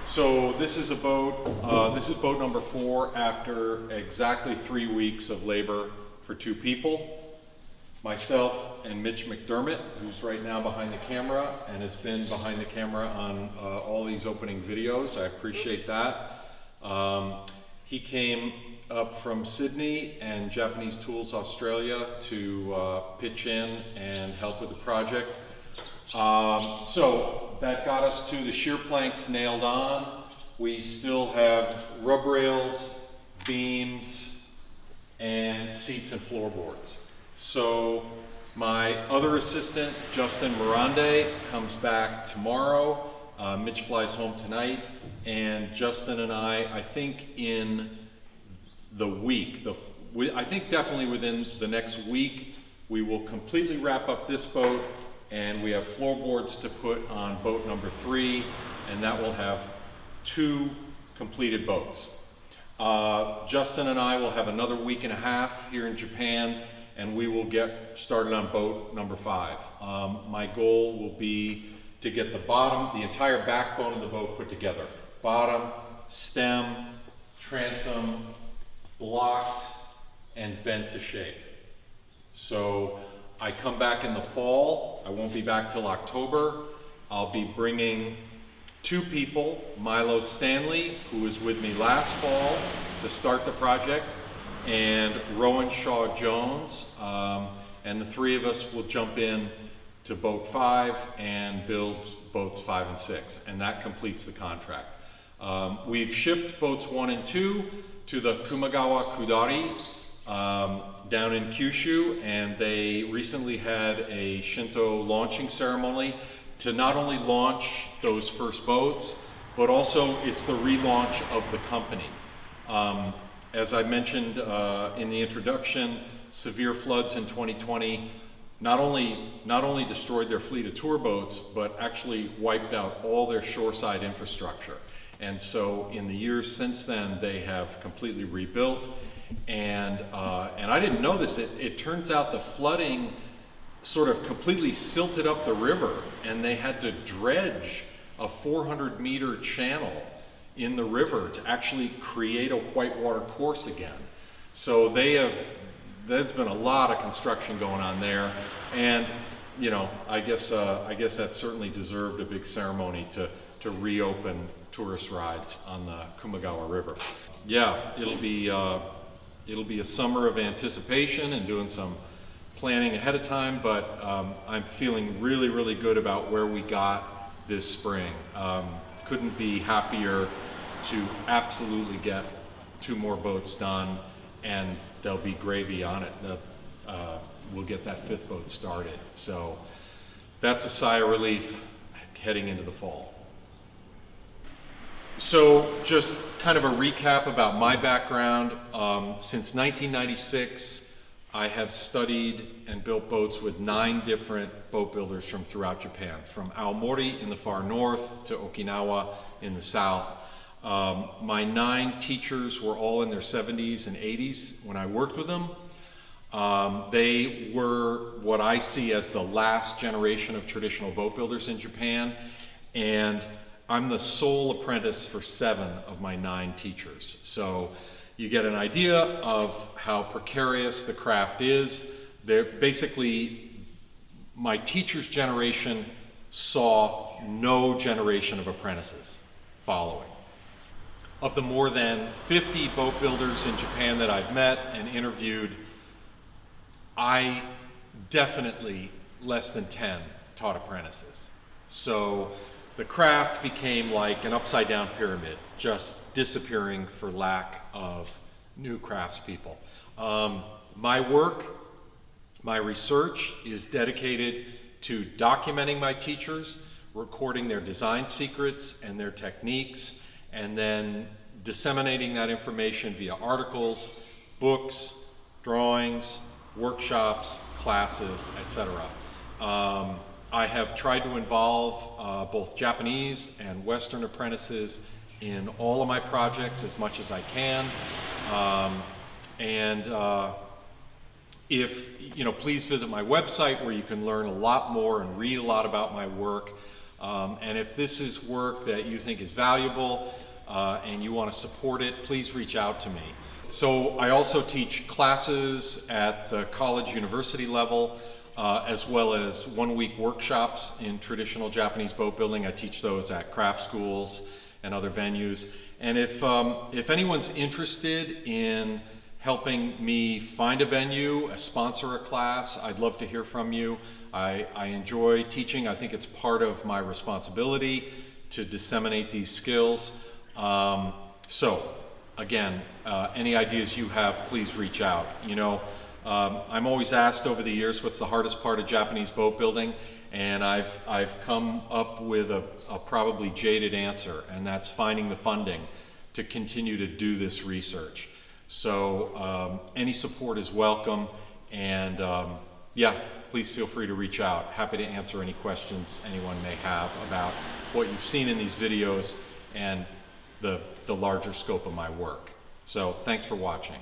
So this is a boat, this is boat number 4 after exactly 3 weeks of labor for 2 people. Myself and Mitch McDermott, who's right now behind the camera and has been behind the camera on all these opening videos. I appreciate that. He came up from Sydney and Japanese Tools Australia to pitch in and help with the project. So that got us to the shear planks nailed on. We still have rub rails, beams, and seats and floorboards. So my other assistant, Justin Mirande, comes back tomorrow. Mitch flies home tonight, and Justin and I think in the week, I think definitely within the next week, we will completely wrap up this boat, and we have floorboards to put on boat number 3, and that will have 2 completed boats. Justin and I will have another week and a half here in Japan, and we will get started on boat number 5. My goal will be to get the bottom, the entire backbone of the boat put together. Bottom, stem, transom, blocked, and bent to shape. So I come back in the fall. I won't be back till October. I'll be bringing 2 people, Milo Stanley, who was with me last fall to start the project, and Rowan Shaw Jones, and the 3 of us will jump in to boat 5 and build boats 5 and 6, and that completes the contract. We've shipped boats 1 and 2 to the Kumagawa Kudari down in Kyushu, and they recently had a Shinto launching ceremony to not only launch those first boats, but also it's the relaunch of the company. As I mentioned in the introduction, severe floods in 2020 not only destroyed their fleet of tour boats, but actually wiped out all their shoreside infrastructure. And so in the years since then, they have completely rebuilt. And I didn't know this, it turns out the flooding sort of completely silted up the river, and they had to dredge a 400-meter channel in the river to actually create a whitewater course again. So there's been a lot of construction going on there, and you know, I guess that certainly deserved a big ceremony to reopen tourist rides on the Kumagawa River. Yeah, it'll be a summer of anticipation and doing some planning ahead of time, but I'm feeling really good about where we got this spring. Couldn't be happier to absolutely get 2 more boats done, and there'll be gravy on it. We'll get that 5th boat started. So that's a sigh of relief heading into the fall. So just kind of a recap about my background. Since 1996, I have studied and built boats with 9 different boat builders from throughout Japan, from Aomori in the far north to Okinawa in the south. My 9 teachers were all in their 70s and 80s when I worked with them. They were what I see as the last generation of traditional boat builders in Japan, and I'm the sole apprentice for 7 of my 9 teachers. So you get an idea of how precarious the craft is. They're basically, my teacher's generation saw no generation of apprentices following. Of the more than 50 boat builders in Japan that I've met and interviewed, I definitely less than 10 taught apprentices. So the craft became like an upside down pyramid, just disappearing for lack of new craftspeople. My work, my research is dedicated to documenting my teachers, recording their design secrets and their techniques, and then disseminating that information via articles, books, drawings, workshops, classes, etc. I have tried to involve both Japanese and Western apprentices in all of my projects as much as I can. If, please visit my website where you can learn a lot more and read a lot about my work. And if this is work that you think is valuable and you want to support it, please reach out to me. So I also teach classes at the college university level, as well as one-week workshops in traditional Japanese boat building. I teach those at craft schools and other venues. And if anyone's interested in helping me find a venue, sponsor a class, I'd love to hear from you. I enjoy teaching. I think it's part of my responsibility to disseminate these skills. So again, any ideas you have, please reach out. You know, I'm always asked over the years what's the hardest part of Japanese boat building, and I've come up with a probably jaded answer, and that's finding the funding to continue to do this research. So any support is welcome, and yeah, please feel free to reach out. Happy to answer any questions anyone may have about what you've seen in these videos and the larger scope of my work. So thanks for watching.